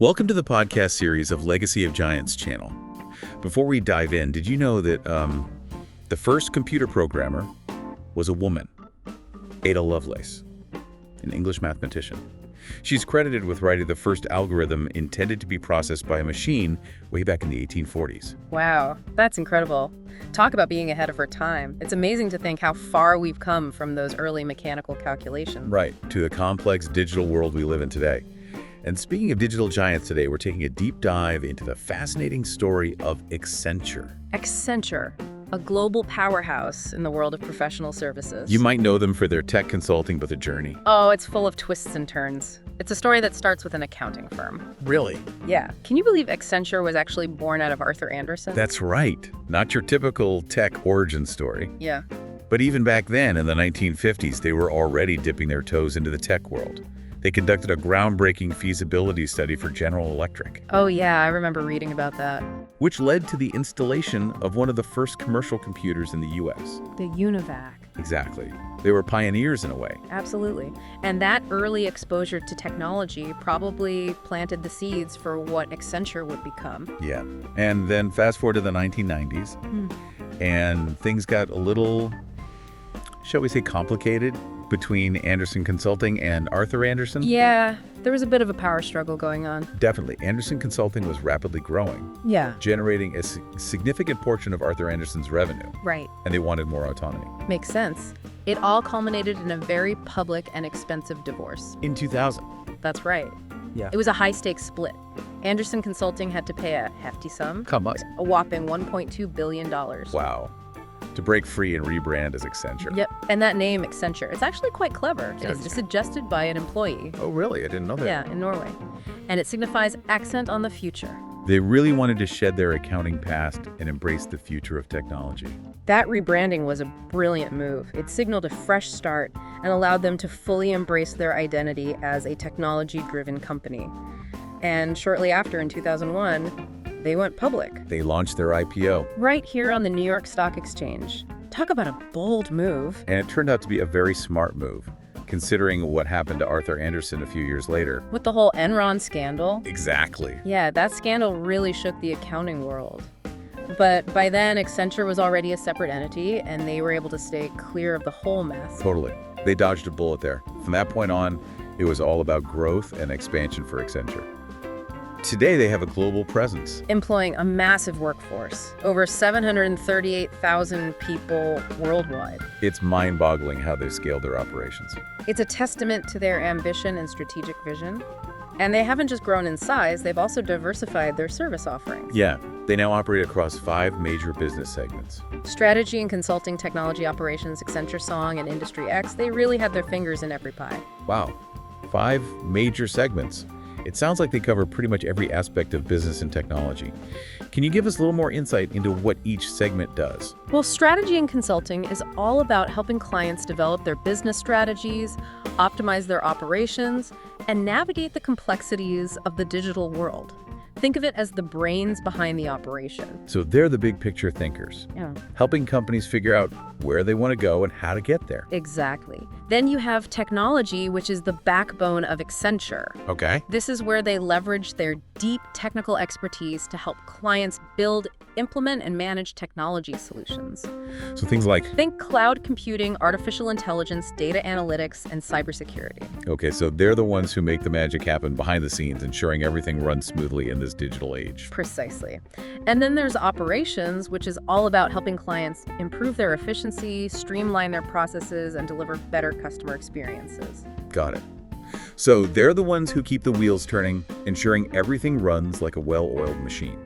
Welcome to the podcast series of Legacy of Giants channel. Before we dive in, did you know that the first computer programmer was a woman, Ada Lovelace, an English mathematician? She's credited with writing the first algorithm intended to be processed by a machine way back in the 1840s. Wow, that's incredible. Talk about being ahead of her time. It's amazing to think how far we've come from those early mechanical calculations. Right, to the complex digital world we live in today. And speaking of digital giants today, we're taking a deep dive into the fascinating story of Accenture. Accenture, a global powerhouse in the world of professional services. You might know them for their tech consulting, but the journey. Oh, it's full of twists and turns. It's a story that starts with an accounting firm. Really? Yeah. Can you believe Accenture was actually born out of Arthur Andersen? That's right. Not your typical tech origin story. Yeah. But even back then, in the 1950s, they were already dipping their toes into the tech world. They conducted a groundbreaking feasibility study for General Electric. Oh yeah, I remember reading about that. Which led to the installation of one of the first commercial computers in the U.S. The UNIVAC. Exactly. They were pioneers in a way. Absolutely. And that early exposure to technology probably planted the seeds for what Accenture would become. Yeah. And then fast forward to the 1990s, and things got a little, shall we say, complicated between Andersen Consulting and Arthur Andersen? Yeah, there was a bit of a power struggle going on. Definitely. Andersen Consulting was rapidly growing, Yeah. generating a significant portion of Arthur Andersen's revenue, Right. and they wanted more autonomy. Makes sense. It all culminated in a very public and expensive divorce. In 2000. That's right. Yeah. It was a high-stakes split. Andersen Consulting had to pay a hefty sum, Come on. a whopping $1.2 billion. Wow. To break free and rebrand as Accenture. Yep. And that name, Accenture, it's actually quite clever. It is Gotcha. suggested by an employee. Oh, really? I didn't know that. Yeah, in Norway. And it signifies accent on the future. They really wanted to shed their accounting past and embrace the future of technology. That rebranding was a brilliant move. It signaled a fresh start and allowed them to fully embrace their identity as a technology-driven company. And shortly after, in 2001, they went public. They launched their IPO, Right here on the New York Stock Exchange. Talk about a bold move. and it turned out to be a very smart move, considering what happened to Arthur Andersen a few years later. With the whole Enron scandal. Exactly. Yeah, that scandal really shook the accounting world. But by then, Accenture was already a separate entity, and they were able to stay clear of the whole mess. Totally. They dodged a bullet there. From that point on, it was all about growth and expansion for Accenture. Today, they have a global presence. Employing a massive workforce, over 738,000 people worldwide. It's mind-boggling how they scaled their operations. It's a testament to their ambition and strategic vision. And they haven't just grown in size, they've also diversified their service offerings. Yeah, they now operate across 5 major business segments. Strategy and consulting, technology operations, Accenture Song, and Industry X, they really have their fingers in every pie. Wow, 5 major segments. It sounds like they cover pretty much every aspect of business and technology. Can you give us a little more insight into what each segment does? Well, strategy and consulting is all about helping clients develop their business strategies, optimize their operations, and navigate the complexities of the digital world. Think of it as the brains behind the operation. So they're the big picture thinkers, Yeah. helping companies figure out where they want to go and how to get there. Exactly. Then you have technology, which is the backbone of Accenture. Okay. This is where they leverage their deep technical expertise to help clients build, implement, and manage technology solutions. So things like, Think cloud computing, artificial intelligence, data analytics, and cybersecurity. okay, so they're the ones who make the magic happen behind the scenes, ensuring everything runs smoothly in this digital age. Precisely. And then there's operations, which is all about helping clients improve their efficiency, streamline their processes, and deliver better customer experiences. Got it. So they're the ones who keep the wheels turning, ensuring everything runs like a well-oiled machine.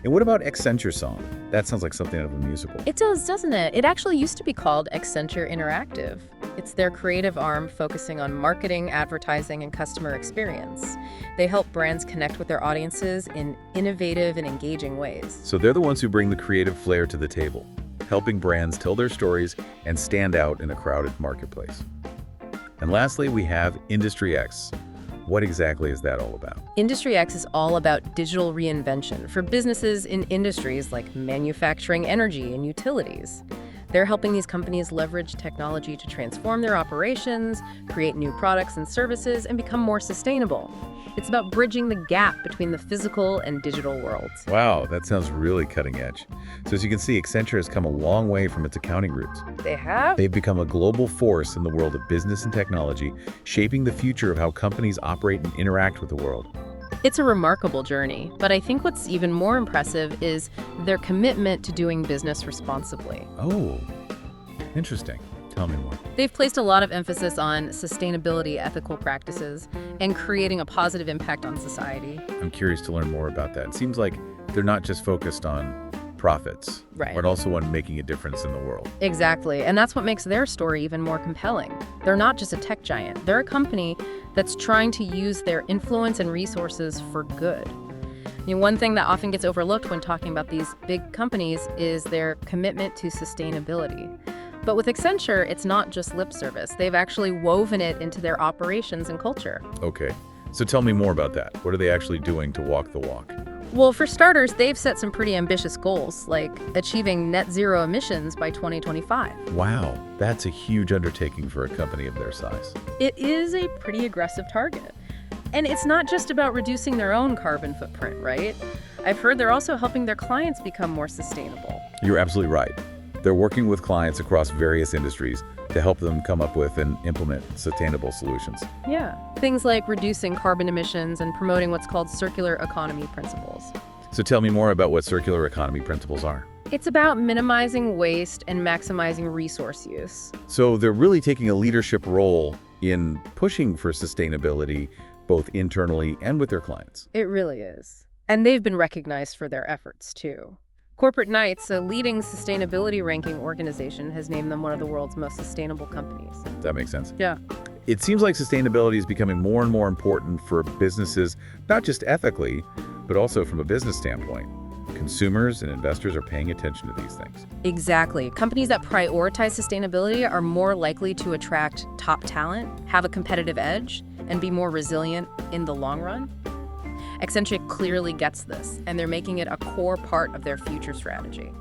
And what about Accenture Song? That sounds like something out of a musical. It does, doesn't it? It actually used to be called Accenture Interactive. It's their creative arm focusing on marketing, advertising, and customer experience. They help brands connect with their audiences in innovative and engaging ways. So they're the ones who bring the creative flair to the table, helping brands tell their stories and stand out in a crowded marketplace. And lastly, we have Industry X. What exactly is that all about? Industry X is all about digital reinvention for businesses in industries like manufacturing, energy, and utilities. They're helping these companies leverage technology to transform their operations, create new products and services, and become more sustainable. It's about bridging the gap between the physical and digital worlds. Wow, that sounds really cutting edge. So as you can see, Accenture has come a long way from its accounting roots. They have? They've become a global force in the world of business and technology, shaping the future of how companies operate and interact with the world. It's a remarkable journey, but I think what's even more impressive is their commitment to doing business responsibly. Oh, interesting. Tell me more. They've placed a lot of emphasis on sustainability, ethical practices, and creating a positive impact on society. I'm curious to learn more about that. It seems like they're not just focused on profits, Right. but also on making a difference in the world. Exactly, and that's what makes their story even more compelling. They're not just a tech giant. They're a company that's trying to use their influence and resources for good. One thing that often gets overlooked when talking about these big companies is their commitment to sustainability. But with Accenture, it's not just lip service. They've actually woven it into their operations and culture. Okay, so tell me more about that. What are they actually doing to walk the walk? Well, for starters, they've set some pretty ambitious goals, like achieving net zero emissions by 2025. Wow, that's a huge undertaking for a company of their size. It is a pretty aggressive target. And it's not just about reducing their own carbon footprint, right? I've heard they're also helping their clients become more sustainable. You're absolutely right. They're working with clients across various industries to help them come up with and implement sustainable solutions. Yeah. Things like reducing carbon emissions and promoting what's called circular economy principles. So tell me more about what circular economy principles are. It's about minimizing waste and maximizing resource use. So they're really taking a leadership role in pushing for sustainability, both internally and with their clients. It really is. And they've been recognized for their efforts, too. Corporate Knights, a leading sustainability ranking organization, has named them one of the world's most sustainable companies. That makes sense. Yeah. It seems like sustainability is becoming more and more important for businesses, not just ethically, but also from a business standpoint. Consumers and investors are paying attention to these things. Exactly. Companies that prioritize sustainability are more likely to attract top talent, have a competitive edge, and be more resilient in the long run. Accenture clearly gets this, and they're making it a core part of their future strategy.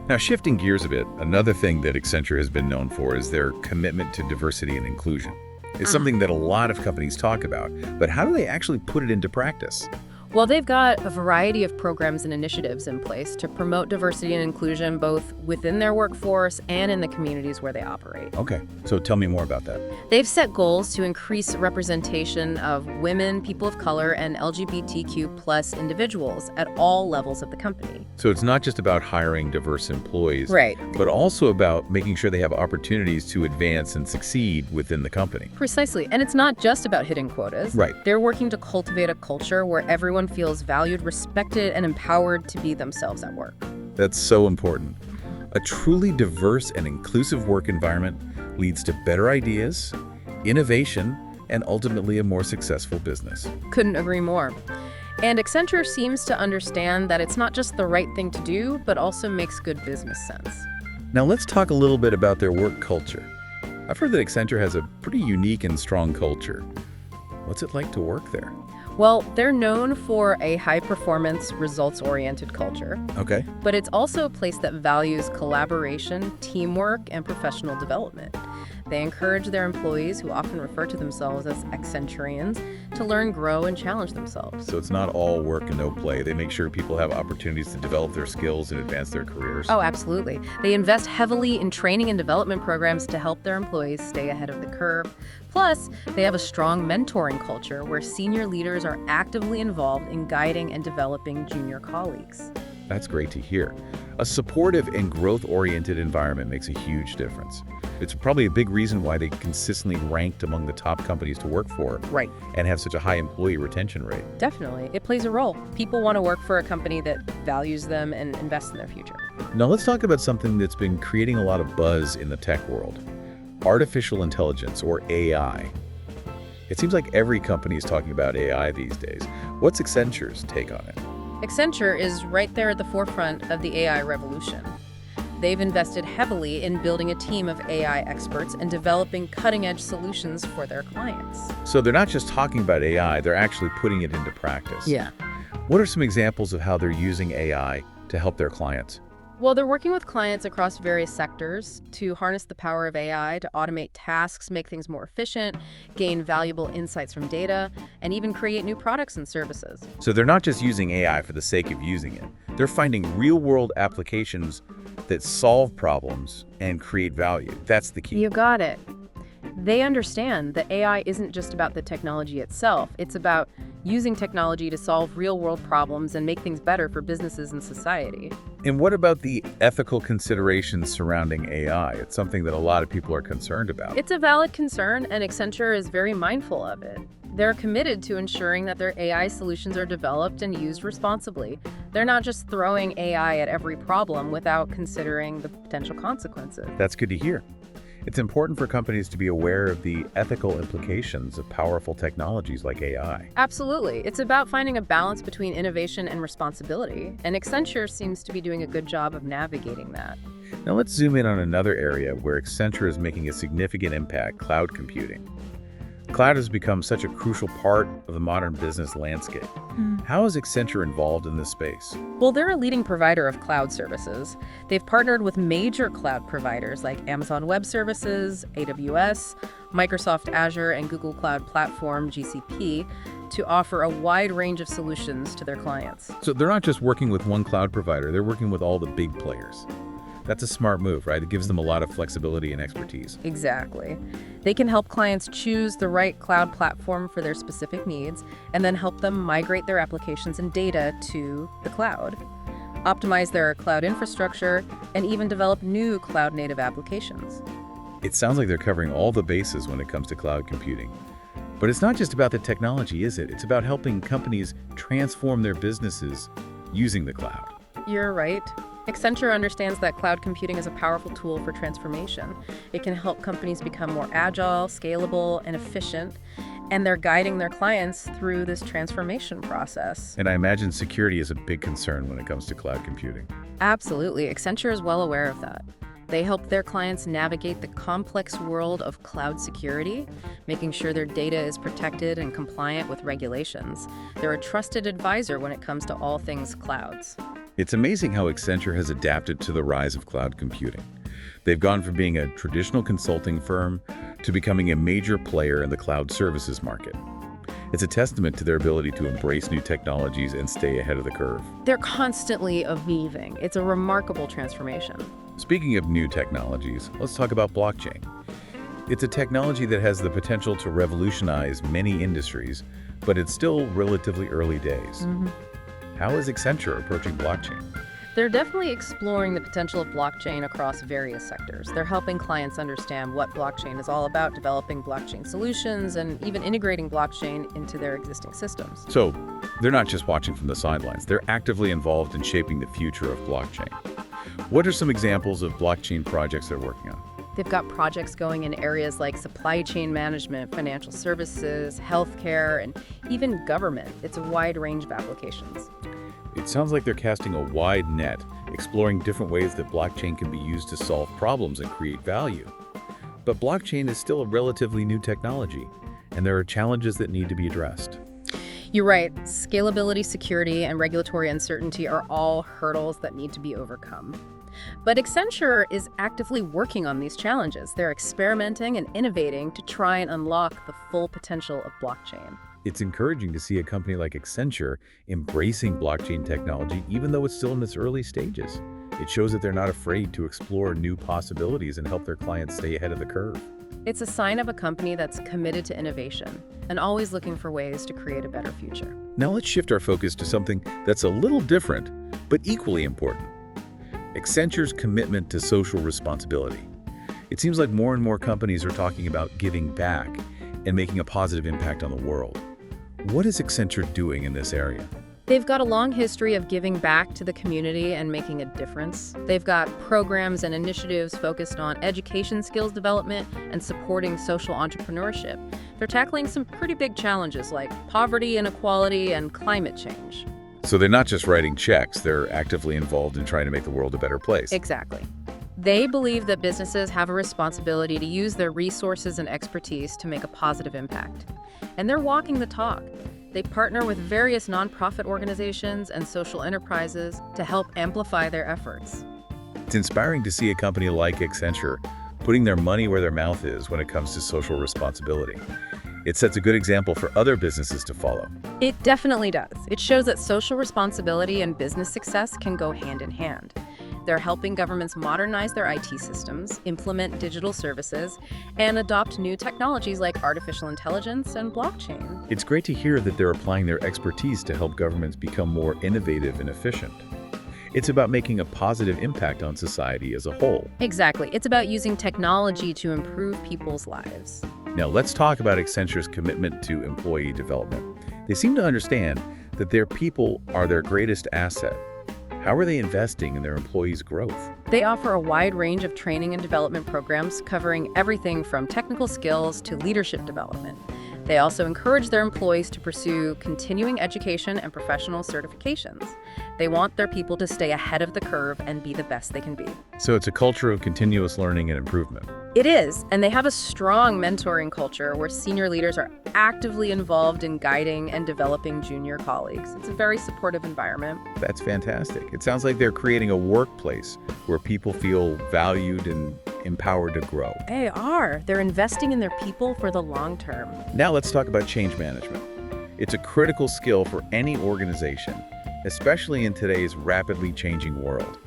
Now, shifting gears a bit, another thing that Accenture has been known for is their commitment to diversity and inclusion. It's something that a lot of companies talk about, but how do they actually put it into practice? Well, they've got a variety of programs and initiatives in place to promote diversity and inclusion both within their workforce and in the communities where they operate. Okay, so tell me more about that. They've set goals to increase representation of women, people of color, and LGBTQ+ individuals at all levels of the company. So it's not just about hiring diverse employees, Right. but also about making sure they have opportunities to advance and succeed within the company. Precisely. And it's not just about hitting quotas. Right. They're working to cultivate a culture where everyone feels valued, respected, and empowered to be themselves at work. That's so important. A truly diverse and inclusive work environment leads to better ideas, innovation, and ultimately a more successful business. Couldn't agree more. And Accenture seems to understand that it's not just the right thing to do, but also makes good business sense. Now let's talk a little bit about their work culture. I've heard that Accenture has a pretty unique and strong culture. What's it like to work there? Well, they're known for a high-performance, results-oriented culture, Okay. but it's also a place that values collaboration, teamwork, and professional development. They encourage their employees, who often refer to themselves as Accenturians, to learn, grow, and challenge themselves. So it's not all work and no play. They make sure people have opportunities to develop their skills and advance their careers. Oh, absolutely. They invest heavily in training and development programs to help their employees stay ahead of the curve. Plus, they have a strong mentoring culture where senior leaders are actively involved in guiding and developing junior colleagues. That's great to hear. A supportive and growth-oriented environment makes a huge difference. It's probably a big reason why they consistently ranked among the top companies to work for Right. and have such a high employee retention rate. Definitely. It plays a role. People want to work for a company that values them and invests in their future. Now let's talk about something that's been creating a lot of buzz in the tech world. Artificial intelligence, or AI. It seems like every company is talking about AI these days. What's Accenture's take on it? Accenture is right there at the forefront of the AI revolution. They've invested heavily in building a team of AI experts and developing cutting-edge solutions for their clients. So they're not just talking about AI, they're actually putting it into practice. Yeah. What are some examples of how they're using AI to help their clients? Well, they're working with clients across various sectors to harness the power of AI to automate tasks, make things more efficient, gain valuable insights from data, and even create new products and services. So they're not just using AI for the sake of using it. They're finding real-world applications that solve problems and create value. That's the key. You got it. They understand that AI isn't just about the technology itself. It's about using technology to solve real-world problems and make things better for businesses and society. And what about the ethical considerations surrounding AI? It's something that a lot of people are concerned about. It's a valid concern, and Accenture is very mindful of it. They're committed to ensuring that their AI solutions are developed and used responsibly. They're not just throwing AI at every problem without considering the potential consequences. That's good to hear. It's important for companies to be aware of the ethical implications of powerful technologies like AI. Absolutely. It's about finding a balance between innovation and responsibility, and Accenture seems to be doing a good job of navigating that. Now let's zoom in on another area where Accenture is making a significant impact: cloud computing. Cloud has become such a crucial part of the modern business landscape. How is Accenture involved in this space? Well, they're a leading provider of cloud services. They've partnered with major cloud providers like Amazon Web Services, AWS, Microsoft Azure, and Google Cloud Platform, GCP, to offer a wide range of solutions to their clients. So they're not just working with one cloud provider, they're working with all the big players. That's a smart move, right? It gives them a lot of flexibility and expertise. Exactly. They can help clients choose the right cloud platform for their specific needs and then help them migrate their applications and data to the cloud, optimize their cloud infrastructure, and even develop new cloud-native applications. It sounds like they're covering all the bases when it comes to cloud computing. But it's not just about the technology, is it? It's about helping companies transform their businesses using the cloud. You're right. Accenture understands that cloud computing is a powerful tool for transformation. It can help companies become more agile, scalable, and efficient, and they're guiding their clients through this transformation process. And I imagine security is a big concern when it comes to cloud computing. Absolutely. Accenture is well aware of that. They help their clients navigate the complex world of cloud security, making sure their data is protected and compliant with regulations. They're a trusted advisor when it comes to all things clouds. It's amazing how Accenture has adapted to the rise of cloud computing. They've gone from being a traditional consulting firm to becoming a major player in the cloud services market. It's a testament to their ability to embrace new technologies and stay ahead of the curve. They're constantly evolving. It's a remarkable transformation. Speaking of new technologies, let's talk about blockchain. It's a technology that has the potential to revolutionize many industries, but it's still relatively early days. How is Accenture approaching blockchain? They're definitely exploring the potential of blockchain across various sectors. They're helping clients understand what blockchain is all about, developing blockchain solutions, and even integrating blockchain into their existing systems. So, they're not just watching from the sidelines. They're actively involved in shaping the future of blockchain. What are some examples of blockchain projects they're working on? They've got projects going in areas like supply chain management, financial services, healthcare, and even government. It's a wide range of applications. It sounds like they're casting a wide net, exploring different ways that blockchain can be used to solve problems and create value. But blockchain is still a relatively new technology, and there are challenges that need to be addressed. You're right. Scalability, security, and regulatory uncertainty are all hurdles that need to be overcome. But Accenture is actively working on these challenges. They're experimenting and innovating to try and unlock the full potential of blockchain. It's encouraging to see a company like Accenture embracing blockchain technology, even though it's still in its early stages. It shows that they're not afraid to explore new possibilities and help their clients stay ahead of the curve. It's a sign of a company that's committed to innovation and always looking for ways to create a better future. Now let's shift our focus to something that's a little different, but equally important: Accenture's commitment to social responsibility. It seems like more and more companies are talking about giving back and making a positive impact on the world. What is Accenture doing in this area? They've got a long history of giving back to the community and making a difference. They've got programs and initiatives focused on education skills development and supporting social entrepreneurship. They're tackling some pretty big challenges like poverty, inequality, and climate change. So they're not just writing checks, they're actively involved in trying to make the world a better place. Exactly. They believe that businesses have a responsibility to use their resources and expertise to make a positive impact. And they're walking the talk. They partner with various nonprofit organizations and social enterprises to help amplify their efforts. It's inspiring to see a company like Accenture putting their money where their mouth is when it comes to social responsibility. It sets a good example for other businesses to follow. It definitely does. It shows that social responsibility and business success can go hand in hand. They're helping governments modernize their IT systems, implement digital services, and adopt new technologies like artificial intelligence and blockchain. It's great to hear that they're applying their expertise to help governments become more innovative and efficient. It's about making a positive impact on society as a whole. Exactly. It's about using technology to improve people's lives. Now let's talk about Accenture's commitment to employee development. They seem to understand that their people are their greatest asset. How are they investing in their employees' growth? They offer a wide range of training and development programs covering everything from technical skills to leadership development. They also encourage their employees to pursue continuing education and professional certifications. They want their people to stay ahead of the curve and be the best they can be. So it's a culture of continuous learning and improvement. It is, and they have a strong mentoring culture where senior leaders are actively involved in guiding and developing junior colleagues. It's a very supportive environment. That's fantastic. It sounds like they're creating a workplace where people feel valued and empowered to grow. They are. They're investing in their people for the long term. Now let's talk about change management. It's a critical skill for any organization, especially in today's rapidly changing world.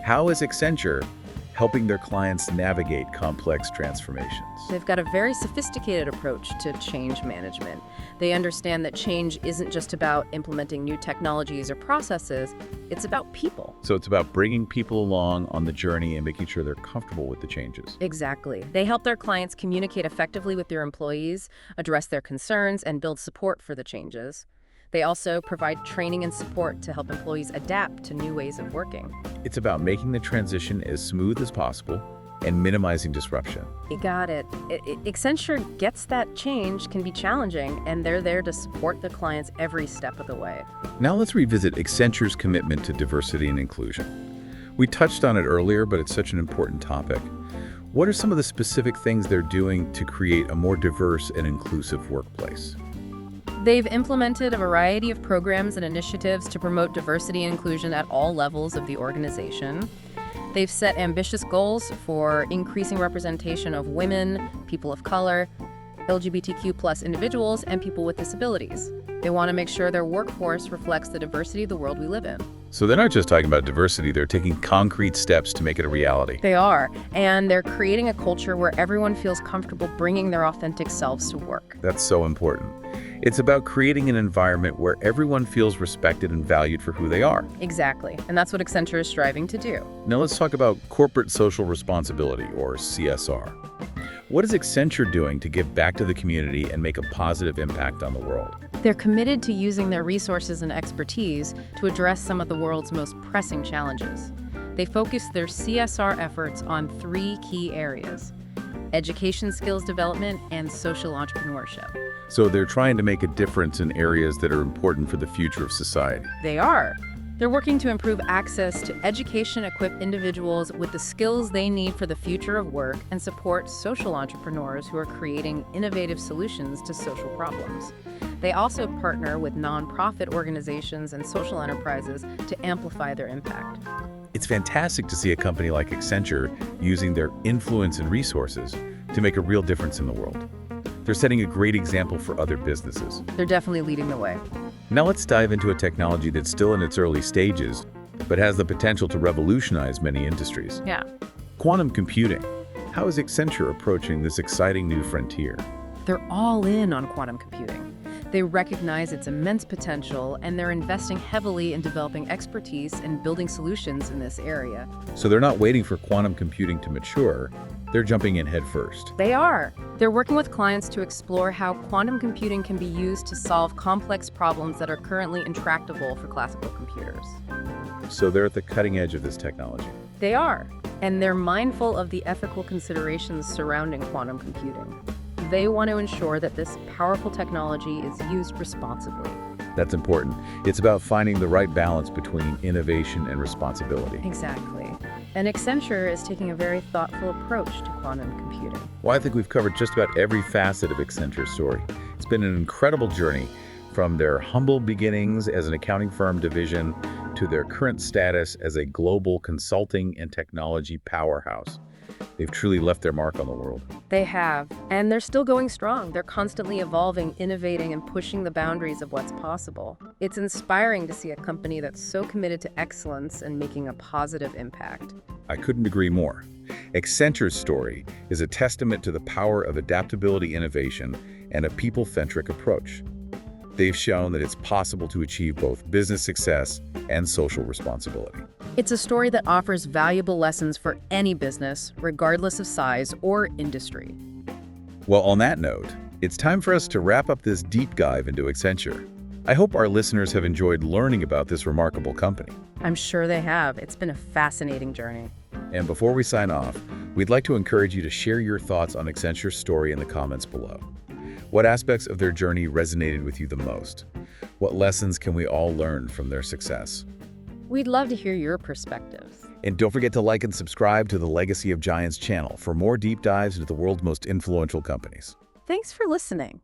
How is Accenture helping their clients navigate complex transformations? They've got a very sophisticated approach to change management. They understand that change isn't just about implementing new technologies or processes, it's about people. So it's about bringing people along on the journey and making sure they're comfortable with the changes. Exactly. They help their clients communicate effectively with their employees, address their concerns, and build support for the changes. They also provide training and support to help employees adapt to new ways of working. It's about making the transition as smooth as possible and minimizing disruption. You got it. Accenture gets that change can be challenging, and they're there to support the clients every step of the way. Now let's revisit Accenture's commitment to diversity and inclusion. We touched on it earlier, but it's such an important topic. What are some of the specific things they're doing to create a more diverse and inclusive workplace? They've implemented a variety of programs and initiatives to promote diversity and inclusion at all levels of the organization. They've set ambitious goals for increasing representation of women, people of color, LGBTQ+ individuals, and people with disabilities. They want to make sure their workforce reflects the diversity of the world we live in. So they're not just talking about diversity, they're taking concrete steps to make it a reality. They are, and they're creating a culture where everyone feels comfortable bringing their authentic selves to work. That's so important. It's about creating an environment where everyone feels respected and valued for who they are. Exactly, and that's what Accenture is striving to do. Now let's talk about corporate social responsibility, or CSR. What is Accenture doing to give back to the community and make a positive impact on the world? They're committed to using their resources and expertise to address some of the world's most pressing challenges. They focus their CSR efforts on 3 key areas: education skills development and social entrepreneurship. So they're trying to make a difference in areas that are important for the future of society. They are. They're working to improve access to education-equipped individuals with the skills they need for the future of work and support social entrepreneurs who are creating innovative solutions to social problems. They also partner with nonprofit organizations and social enterprises to amplify their impact. It's fantastic to see a company like Accenture using their influence and resources to make a real difference in the world. They're setting a great example for other businesses. They're definitely leading the way. Now let's dive into a technology that's still in its early stages, but has the potential to revolutionize many industries. Yeah. Quantum computing. How is Accenture approaching this exciting new frontier? They're all in on quantum computing. They recognize its immense potential, and they're investing heavily in developing expertise and building solutions in this area. So they're not waiting for quantum computing to mature, they're jumping in head first. They are. They're working with clients to explore how quantum computing can be used to solve complex problems that are currently intractable for classical computers. So they're at the cutting edge of this technology. They are, and they're mindful of the ethical considerations surrounding quantum computing. They want to ensure that this powerful technology is used responsibly. That's important. It's about finding the right balance between innovation and responsibility. Exactly. And Accenture is taking a very thoughtful approach to quantum computing. Well, I think we've covered just about every facet of Accenture's story. It's been an incredible journey, from their humble beginnings as an accounting firm division to to their current status as a global consulting and technology powerhouse. They've truly left their mark on the world. They have, and they're still going strong. They're constantly evolving, innovating, and pushing the boundaries of what's possible. It's inspiring to see a company that's so committed to excellence and making a positive impact. I couldn't agree more. Accenture's story is a testament to the power of adaptability, innovation, and a people-centric approach. They've shown that it's possible to achieve both business success and social responsibility. It's a story that offers valuable lessons for any business, regardless of size or industry. Well, on that note, it's time for us to wrap up this deep dive into Accenture. I hope our listeners have enjoyed learning about this remarkable company. I'm sure they have. It's been a fascinating journey. And before we sign off, we'd like to encourage you to share your thoughts on Accenture's story in the comments below. What aspects of their journey resonated with you the most? What lessons can we all learn from their success? We'd love to hear your perspectives. And don't forget to like and subscribe to the Legacy of Giants channel for more deep dives into the world's most influential companies. Thanks for listening.